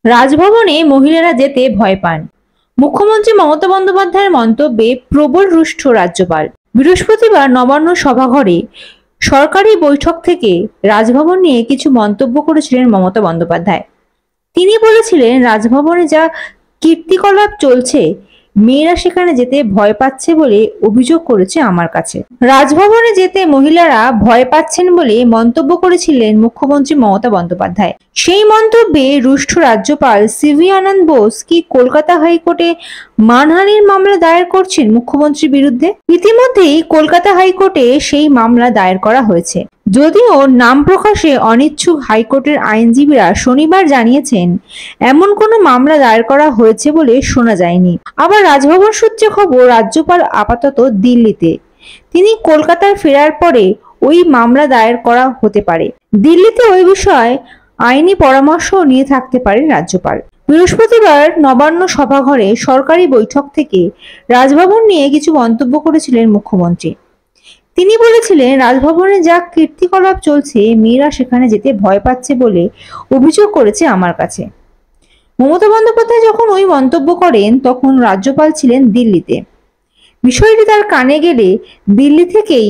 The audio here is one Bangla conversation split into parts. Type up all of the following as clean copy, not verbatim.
রাজভবনে মহিলারা যেতে ভয় পান। মুখ্যমন্ত্রী মমতা বন্দ্যোপাধ্যায়ের মন্তব্যে প্রবল রুষ্ট রাজ্যপাল। বৃহস্পতিবার নবান্ন সভাঘরে সরকারি বৈঠক থেকে রাজভবন নিয়ে কিছু মন্তব্য করেছিলেন মমতা বন্দ্যোপাধ্যায়। তিনি বলেছিলেন, রাজভবনে যা কীর্তিকলাপ চলছে, মেয়েরা সেখানে যেতে ভয় পাচ্ছে বলে অভিযোগ করেছে আমার কাছে। রাজভবনে যেতে মহিলারা ভয় পাচ্ছেন বলে মন্তব্য করেছিলেন মুখ্যমন্ত্রী মমতা বন্দ্যোপাধ্যায়। সেই মন্তব্যে রুষ্ট রাজ্যপাল সিভি আনন্দ বোস কি কলকাতা হাইকোর্টে মানহানির মামলা দায়ের করছেন মুখ্যমন্ত্রীর বিরুদ্ধে? ইতিমধ্যেই কলকাতা হাইকোর্টে সেই মামলা দায়ের করা হয়েছে। যদিও নাম প্রকাশে অনিচ্ছুক হাইকোর্টের আইনজীবীরা শনিবার জানিয়েছেন, এমন কোনো মামলা দায়ের করা হয়েছে বলে শোনা যায়নি। আবার রাজভবন সূত্রে খবর, রাজ্যপাল আপাতত দিল্লিতে। তিনি কলকাতায় ফেরার পরে ওই মামলা দায়ের করা হতে পারে। দিল্লিতে ওই বিষয়ে আইনি পরামর্শ নিয়ে থাকতে পারেন রাজ্যপাল। বৃহস্পতিবার নবান্ন সভাঘরে সরকারি বৈঠক থেকে রাজভবন নিয়ে কিছু মন্তব্য করেছিলেন মুখ্যমন্ত্রী। তিনি বলেছিলেন, রাজভবনে যা কীর্তিকলাপ চলছে, মেয়েরা সেখানে যেতে ভয় পাচ্ছে বলে অভিযোগ করেছে আমার কাছে। মমতা বন্দ্যোপাধ্যায় যখন ওই মন্তব্য করেন, তখন রাজ্যপাল ছিলেন দিল্লিতে। বিষয়টি তার কানে গেলে দিল্লি থেকেই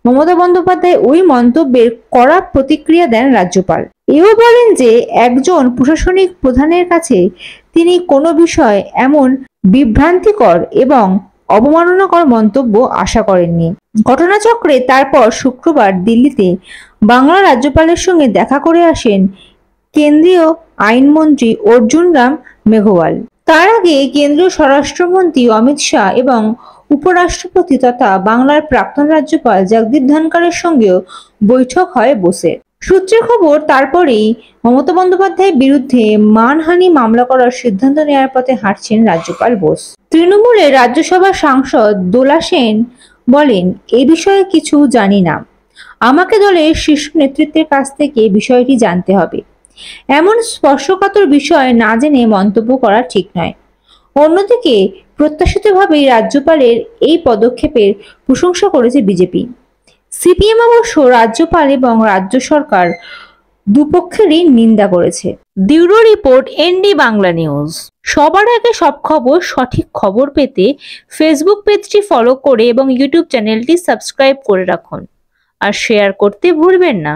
মমতা বন্দ্যোপাধ্যায় ওই মন্তব্যের কড়া প্রতিক্রিয়া দেন রাজ্যপাল। এও বলেন যে, একজন প্রশাসনিক প্রধানের কাছে তিনি কোনো বিষয় এমন বিভ্রান্তিকর এবং অবমাননাকর মন্তব্য আশা করেননি। ঘটনাচক্রে তারপর শুক্রবার দিল্লিতে বাংলা রাজ্যপালের সঙ্গে দেখা করে আসেন কেন্দ্রীয় আইনমন্ত্রী অর্জুন রাম মেঘওয়াল। তার আগে কেন্দ্রীয় স্বরাষ্ট্রমন্ত্রী অমিত শাহ এবং উপরাষ্ট্রপতি তথা বাংলার প্রাক্তন রাজ্যপাল জগদীপ ধনখড়ের সঙ্গেও বৈঠক হয় বোসের। সূত্রের খবর, তারপরেই মমতা বন্দ্যোপাধ্যায়ের বিরুদ্ধে মানহানি মামলা করার সিদ্ধান্ত নেওয়ার পথে হাঁটছেন রাজ্যপাল বোস। তৃণমূলের রাজ্যসভা সাংসদ দোলা সেন বলেন, এ বিষয়ে কিছু জানি না। আমাকে দলের শীর্ষ নেতৃত্বের কাছ থেকে বিষয়টি জানতে হবে। এমন স্পর্শকাতর বিষয় না জেনে মন্তব্য করা ঠিক নয়। অন্যদিকে প্রত্যাশিতভাবেই রাজ্যপালের এই পদক্ষেপের প্রশংসা করেছে বিজেপি। সিপিএম অবশ্য রাজ্যপাল এবং রাজ্য সরকার দুপক্ষেরই নিন্দা করেছে। Bureau report, ND Bangla news. সবার আগে সব খবর, সঠিক খবর পেতে ফেসবুক পেজটি ফলো করে এবং ইউটিউব চ্যানেলটি সাবস্ক্রাইব করে রাখুন আর শেয়ার করতে ভুলবেন না।